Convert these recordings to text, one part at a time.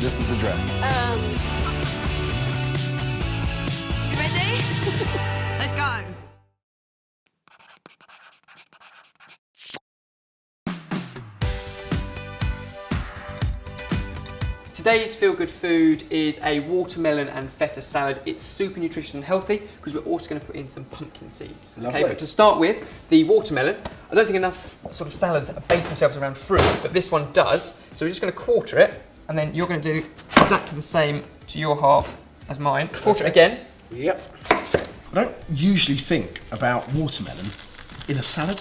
this is the dress. You ready? Let's go. Today's feel-good food is a watermelon and feta salad. It's super nutritious and healthy because we're also going to put in some pumpkin seeds. Lovely. Okay, but to start with, the watermelon, I don't think enough sort of salads base themselves around fruit, but this one does. So we're just going to quarter it, and then you're going to do exactly the same to your half as mine. Quarter it again. Yep. I don't usually think about watermelon in a salad.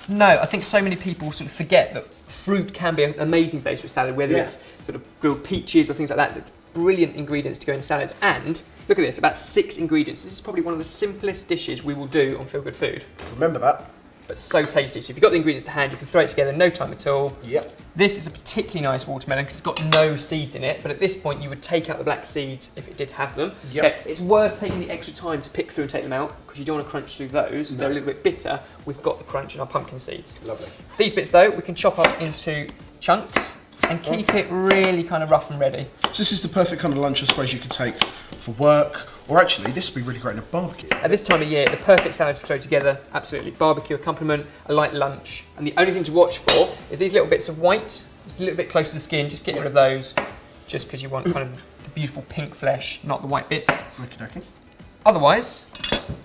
No, I think so many people sort of forget that fruit can be an amazing base for salad, whether it's sort of grilled peaches or things like that. They're brilliant ingredients to go in salads. And look at this, about 6 ingredients. This is probably one of the simplest dishes we will do on Feel Good Food. Remember that. But so tasty. So if you've got the ingredients to hand, you can throw it together in no time at all. Yep. This is a particularly nice watermelon because it's got no seeds in it, but at this point you would take out the black seeds if it did have them. Yep. Okay, it's worth taking the extra time to pick through and take them out because you don't want to crunch through those. No. They're a little bit bitter. We've got the crunch in our pumpkin seeds. Lovely. These bits though, we can chop up into chunks and keep it really kind of rough and ready. So this is the perfect kind of lunch, I suppose, you could take for work, or actually, this would be really great in a barbecue. At this time of year, the perfect salad to throw together, absolutely. Barbecue accompaniment, a light lunch. And the only thing to watch for is these little bits of white, just a little bit close to the skin, just get rid of those, just because you want kind of the beautiful pink flesh, not the white bits. Okey-dokey. Otherwise,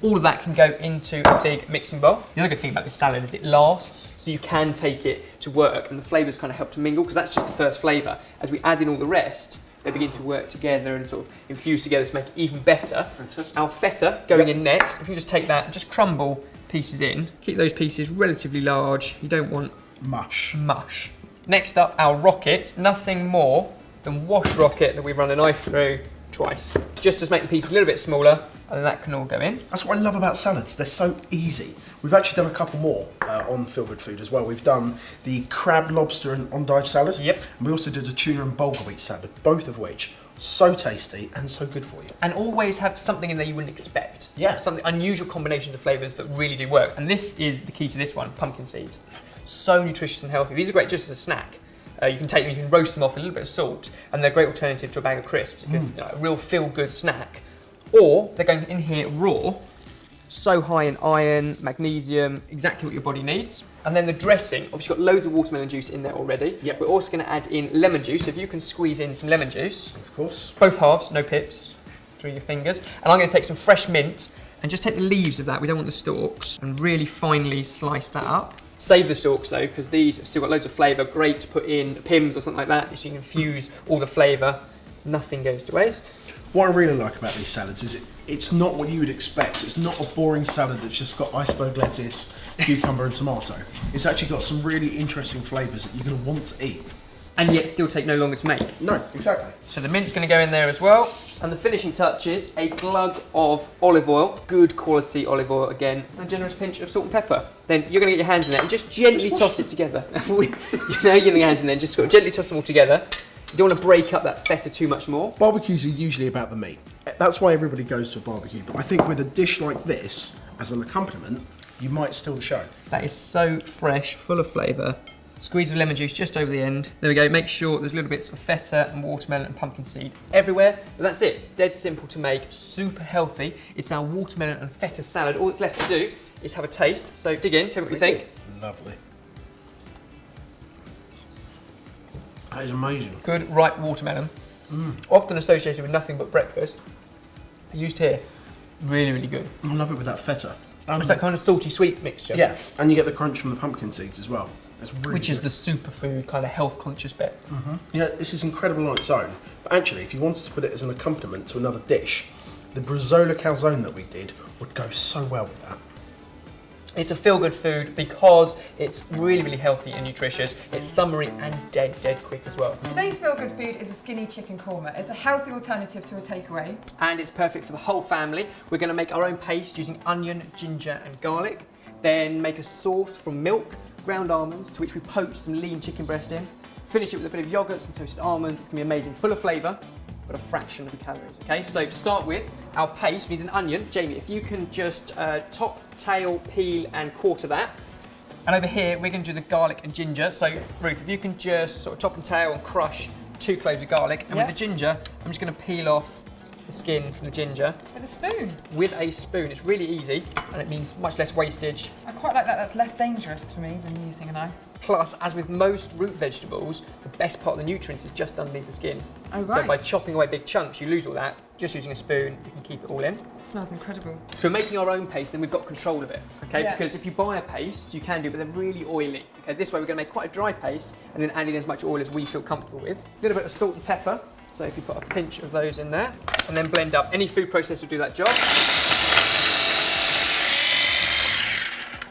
all of that can go into a big mixing bowl. The other good thing about this salad is it lasts, so you can take it to work and the flavours kind of help to mingle, because that's just the first flavour. As we add in all the rest, they begin to work together and sort of infuse together to make it even better. Fantastic. Our feta going in next. If you just take that and just crumble pieces in, keep those pieces relatively large. You don't want Mush. mush. Next up, our rocket. Nothing more than wash rocket that we run a knife through twice. Just to make the piece a little bit smaller, and then that can all go in. That's what I love about salads. They're so easy. We've actually done a couple more on Feel Good Food as well. We've done the crab, lobster and endive salad. Yep. And we also did a tuna and bulgur wheat salad, both of which are so tasty and so good for you. And always have something in there you wouldn't expect. Yeah. Something unusual combinations of flavours that really do work. And this is the key to this one, pumpkin seeds. So nutritious and healthy. These are great just as a snack. You can take them, you can roast them off with a little bit of salt, and they're a great alternative to a bag of crisps. Because you know, a real feel-good snack. Or they're going in here raw, so high in iron, magnesium, exactly what your body needs. And then the dressing, obviously got loads of watermelon juice in there already. Yep. We're also going to add in lemon juice, so if you can squeeze in some lemon juice. Of course. Both halves, no pips, through your fingers. And I'm going to take some fresh mint and just take the leaves of that, we don't want the stalks, and really finely slice that up. Save the stalks though, because these have still got loads of flavour, great to put in Pims or something like that, so you can infuse all the flavour. Nothing goes to waste. What I really like about these salads is it's not what you would expect. It's not a boring salad that's just got iceberg lettuce, cucumber and tomato. It's actually got some really interesting flavours that you're going to want to eat. And yet still take no longer to make. No, exactly. So the mint's going to go in there as well. And the finishing touch is a glug of olive oil, good quality olive oil again, and a generous pinch of salt and pepper. Then you're going to get your hands in there and just gently toss it together. You're getting your hands in there and just sort of gently toss them all together. You don't want to break up that feta too much more. Barbecues are usually about the meat. That's why everybody goes to a barbecue. But I think with a dish like this, as an accompaniment, you might steal the show. That is so fresh, full of flavour. Squeeze of lemon juice just over the end. There we go, make sure there's little bits of feta and watermelon and pumpkin seed everywhere. But that's it, dead simple to make, super healthy. It's our watermelon and feta salad. All that's left to do is have a taste. So dig in, tell me what you think. Lovely. That is amazing. Good ripe watermelon, often associated with nothing but breakfast. Used here, really, really good. I love it with that feta. It's that kind of salty sweet mixture. Yeah, and you get the crunch from the pumpkin seeds as well. It's really Which is good. the superfood kind of health conscious bit. You know, this is incredible on its own. But actually, if you wanted to put it as an accompaniment to another dish, the Brezola calzone that we did would go so well with that. It's a feel-good food because it's really, really healthy and nutritious. It's summery and dead quick as well. Today's feel-good food is a skinny chicken korma. It's a healthy alternative to a takeaway. And it's perfect for the whole family. We're going to make our own paste using onion, ginger and garlic. Then make a sauce from milk, ground almonds, to which we poach some lean chicken breast in. Finish it with a bit of yoghurt, some toasted almonds. It's going to be amazing, full of flavour, but a fraction of the calories, okay? So to start with, our paste, we need an onion. Jamie, if you can just top, tail, peel and quarter that. And over here, we're going to do the garlic and ginger. So Ruth, if you can just sort of top and tail and crush 2 cloves of garlic, and with the ginger, I'm just going to peel off the skin from the ginger. With a spoon? With a spoon. It's really easy, and it means much less wastage. I quite like that. That's less dangerous for me than using a knife. Plus, as with most root vegetables, the best part of the nutrients is just underneath the skin. Oh, right. So by chopping away big chunks, you lose all that. Just using a spoon, you can keep it all in. It smells incredible. So we're making our own paste, then we've got control of it, okay? Yeah. Because if you buy a paste, you can do, but they're really oily. Okay, this way we're going to make quite a dry paste, and then add in as much oil as we feel comfortable with. A little bit of salt and pepper. So if you put a pinch of those in there, and then blend up. Any food processor will do that job.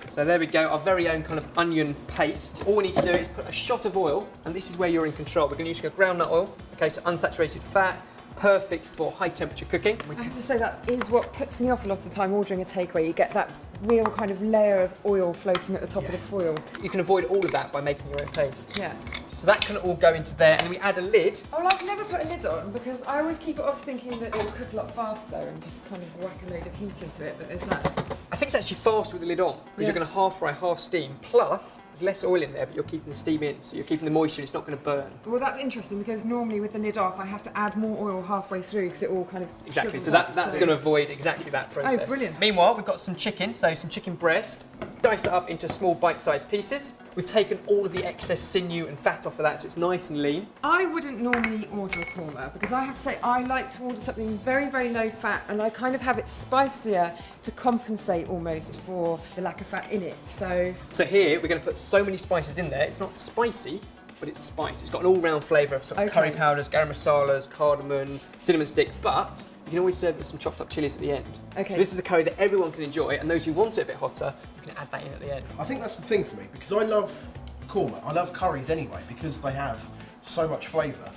So there we go, our very own kind of onion paste. All we need to do is put a shot of oil, and this is where you're in control. We're going to use groundnut oil, okay, so unsaturated fat, perfect for high temperature cooking. I have to say that is what puts me off a lot of the time ordering a takeaway. You get that real kind of layer of oil floating at the top of the foil. You can avoid all of that by making your own paste. Yeah. So that can all go into there, and then we add a lid. Oh, I've never put a lid on because I always keep it off thinking that it will cook a lot faster and just kind of whack a load of heat into it, but there's that. I think it's actually faster with the lid on because you're going to half fry, half steam. Plus, there's less oil in there, but you're keeping the steam in, so you're keeping the moisture. It's not going to burn. Well, that's interesting because normally with the lid off, I have to add more oil halfway through because it all kind of Exactly. shrivels So up. that's going to avoid exactly that process. Oh, brilliant. Meanwhile, we've got some chicken, so some chicken breast. Dice it up into small bite-sized pieces. We've taken all of the excess sinew and fat off of that, so it's nice and lean. I wouldn't normally order a korma because I have to say I like to order something very, very low fat, and I kind of have it spicier to compensate almost for the lack of fat in it. So here we're going to put so many spices in there. It's not spicy, but it's spice. It's got an all-round flavour of sort of curry powders, garam masalas, cardamom, cinnamon stick, but you can always serve it with some chopped up chilies at the end. Okay. So this is a curry that everyone can enjoy, and those who want it a bit hotter, you can add that in at the end. I think that's the thing for me, because I love korma. I love curries anyway, because they have so much flavour,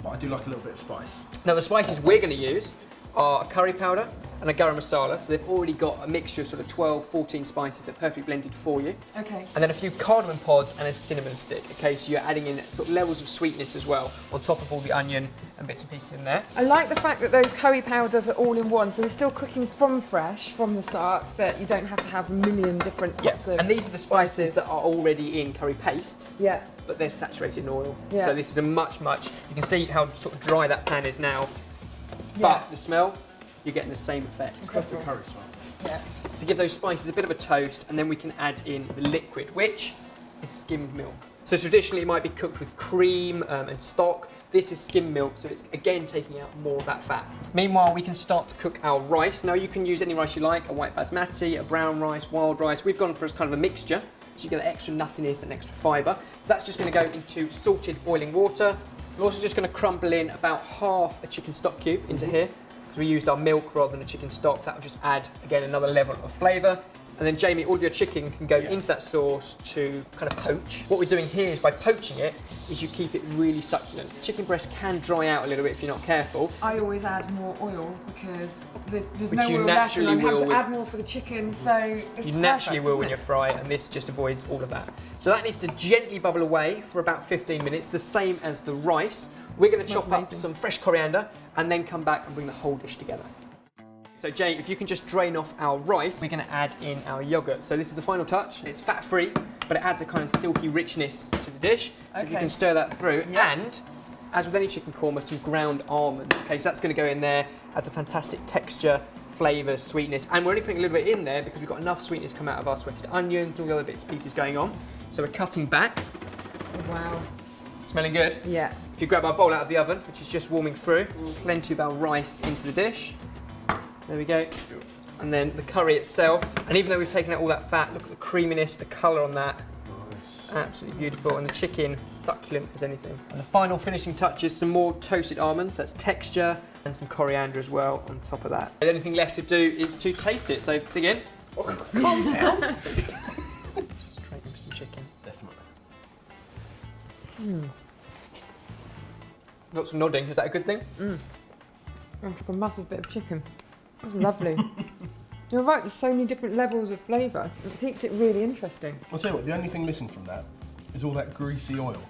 but I do like a little bit of spice. Now the spices we're going to use are a curry powder and a garam masala, so they've already got a mixture of sort of 12, 14 spices that are perfectly blended for you. okay. And then a few cardamom pods and a cinnamon stick, okay? So you're adding in sort of levels of sweetness as well, on top of all the onion and bits and pieces in there. I like the fact that those curry powders are all in one, so we're still cooking from fresh from the start, but you don't have to have a million different pots of And these are the spices that are already in curry pastes, Yeah. but they're saturated in oil. Yeah. So this is a much, you can see how sort of dry that pan is now, Yeah. but the smell, you're getting the same effect. Perfect curry smell. Yeah. To give those spices a bit of a toast, and then we can add in the liquid, which is skimmed milk. So traditionally it might be cooked with cream and stock. This is skimmed milk, so it's again taking out more of that fat. Meanwhile, we can start to cook our rice. Now you can use any rice you like, a white basmati, a brown rice, wild rice. We've gone for kind of a mixture, so you get extra nuttiness and extra fibre. So that's just going to go into salted boiling water. We're also just going to crumble in about half a chicken stock cube into here, because we used our milk rather than a chicken stock. That will just add, again, another level of flavour. And then Jamie, all of your chicken can go into that sauce to kind of poach. What we're doing here is by poaching it, is you keep it really succulent. Chicken breast can dry out a little bit if you're not careful. I always add more oil because there's Which no you oil left, and naturally I'm having will to with- add more for the chicken, so it's You naturally perfect, will when isn't you it? fry, and this just avoids all of that. So that needs to gently bubble away for about 15 minutes, the same as the rice. We're going to Smells chop up amazing. some fresh coriander and then come back and bring the whole dish together. So Jay, if you can just drain off our rice, we're going to add in our yogurt. So this is the final touch. It's fat-free, but it adds a kind of silky richness to the dish. So if you Okay. can stir that through, Yeah. and as with any chicken korma, some ground almonds. Okay, so that's going to go in there, adds a fantastic texture, flavour, sweetness, and we're only putting a little bit in there because we've got enough sweetness come out of our sweated onions and all the other bits and pieces going on. So we're cutting back. Wow. Smelling good. Yeah. If you grab our bowl out of the oven, which is just warming through, plenty of our rice into the dish. There we go. And then the curry itself. And even though we've taken out all that fat, look at the creaminess, the colour on that. Nice. Absolutely beautiful. And the chicken, succulent as anything. And the final finishing touch is some more toasted almonds. That's texture, and some coriander as well on top of that. The only thing left to do is to taste it. So dig in. Calm down. Straight in for some chicken. Definitely. Lots of nodding. Is that a good thing? I took a massive bit of chicken. That's lovely. You're right, there's so many different levels of flavour. It keeps it really interesting. I'll tell you what, the only thing missing from that is all that greasy oil.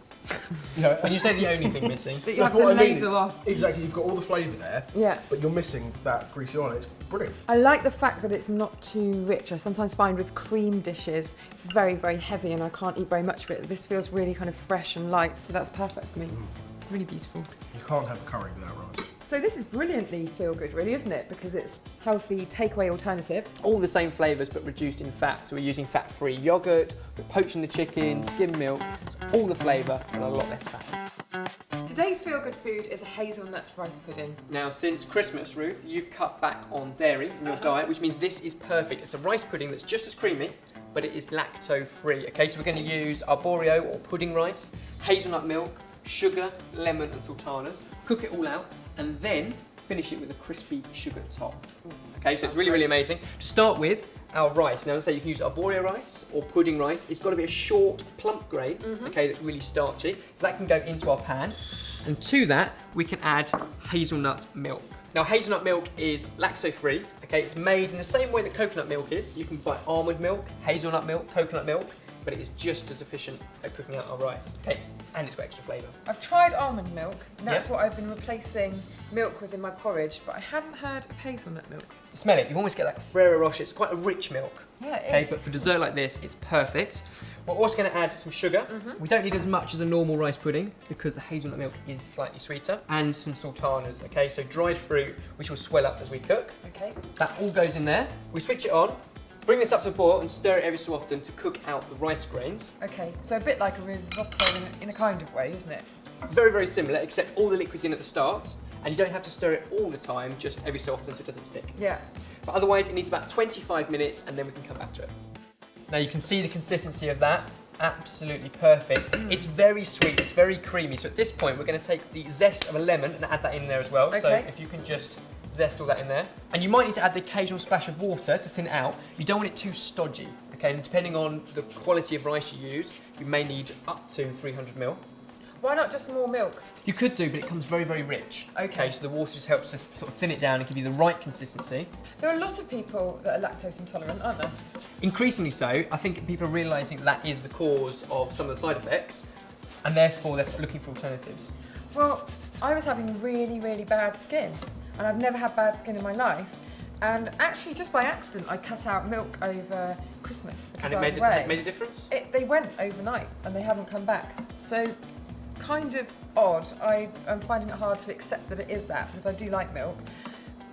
You know, When you say the only thing missing, That you have to what I mean. ladle off. Exactly, you've got all the flavour there, Yeah. but you're missing that greasy oil. It's brilliant. I like the fact that it's not too rich. I sometimes find with cream dishes, it's very, very heavy and I can't eat very much of it. This feels really kind of fresh and light, so that's perfect for me. Really beautiful. You can't have curry without rice. So this is brilliantly feel good, really, isn't it? Because it's healthy takeaway alternative. All the same flavours but reduced in fat. So we're using fat-free yogurt, we're poaching the chicken, skim milk, it's all the flavour and a lot less fat. Today's feel good food is a hazelnut rice pudding. Now, since Christmas, Ruth, you've cut back on dairy in your diet, which means this is perfect. It's a rice pudding that's just as creamy, but it is lacto-free. Okay, so we're going to use arborio or pudding rice, hazelnut milk, sugar, lemon and sultanas, cook it all out, and then finish it with a crispy sugar top. Okay, so it's really, really amazing. To start with, our rice. Now, as I say, you can use arborio rice or pudding rice. It's got to be a short, plump grain, okay, that's really starchy. So that can go into our pan. And to that, we can add hazelnut milk. Now, hazelnut milk is lacto-free, okay? It's made in the same way that coconut milk is. You can buy almond milk, hazelnut milk, coconut milk, but it is just as efficient at cooking out our rice, okay? And it's got extra flavour. I've tried almond milk, and that's Yeah. what I've been replacing milk with in my porridge, but I haven't heard of hazelnut milk. Smell it, you almost get like Ferrero Rocher. It's quite a rich milk. Yeah, it Okay, is. but for dessert like this, it's perfect. We're also going to add some sugar. We don't need as much as a normal rice pudding because the hazelnut milk is slightly sweeter. And some sultanas, okay? So dried fruit, which will swell up as we cook. Okay. That all goes in there. We switch it on, bring this up to a boil and stir it every so often to cook out the rice grains. Okay, so a bit like a risotto in a kind of way, isn't it? Very, very similar, except all the liquid's in at the start. And you don't have to stir it all the time, just every so often so it doesn't stick. Yeah. But otherwise, it needs about 25 minutes and then we can come back to it. Now you can see the consistency of that. Absolutely perfect. It's very sweet, it's very creamy. So at this point, we're going to take the zest of a lemon and add that in there as well. So Okay. if you can just zest all that in there. And you might need to add the occasional splash of water to thin it out. You don't want it too stodgy, okay? And depending on the quality of rice you use, you may need up to 300 ml. Why not just more milk? You could do, but it comes very, very rich. Okay. So the water just helps to sort of thin it down and give you the right consistency. There are a lot of people that are lactose intolerant, aren't there? Increasingly so, I think people are realising that is the cause of some of the side effects, and therefore they're looking for alternatives. Well, I was having really, really bad skin, and I've never had bad skin in my life. And actually, just by accident, I cut out milk over Christmas because And I was it away. made a difference? They went overnight, and they haven't come back. So, kind of odd. I'm finding it hard to accept that it is that, because I do like milk.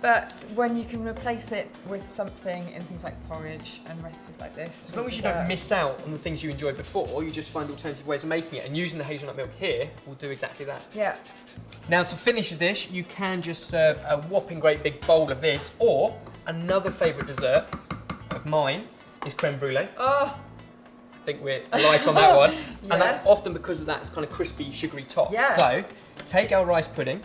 But when you can replace it with something in things like porridge and recipes like this. As long as you don't miss out on the things you enjoyed before, you just find alternative ways of making it, and using the hazelnut milk here will do exactly that. Yeah. Now, to finish the dish, you can just serve a whopping great big bowl of this, or another favourite dessert of mine is creme brulee. Oh, I think we're alike on that one. And that's Yes. often because of that kind of crispy, sugary top. Yeah. So, take our rice pudding,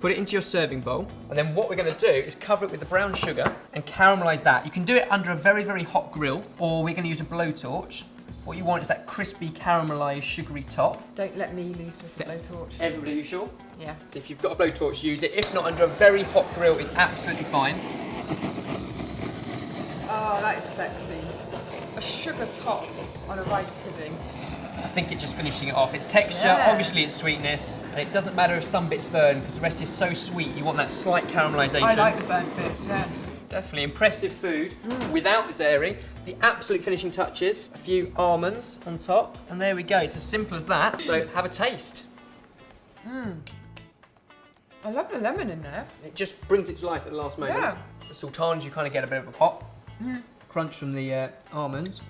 put it into your serving bowl, and then what we're going to do is cover it with the brown sugar and caramelise that. You can do it under a very, very hot grill, or we're going to use a blowtorch. What you want is that crispy, caramelised, sugary top. don't let me loose with the blowtorch. Everybody, you sure? Yeah. So if you've got a blowtorch, use it. If not, under a very hot grill is absolutely fine. Oh, that is sexy. A sugar top on a rice pudding. I think it's just finishing it off. It's texture, Yeah. obviously it's sweetness, and it doesn't matter if some bits burn because the rest is so sweet. You want that slight caramelisation. I like the burnt bits, yeah. Definitely impressive food without the dairy. The absolute finishing touches, a few almonds on top, and there we go. It's as simple as that. So have a taste. I love the lemon in there. It just brings it to life at the last moment. Yeah. The sultanas, you kind of get a bit of a pop. Crunch from the almonds.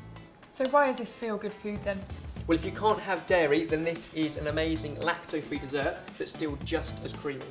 So why is this feel good food then? Well, if you can't have dairy, then this is an amazing lacto-free dessert that's still just as creamy.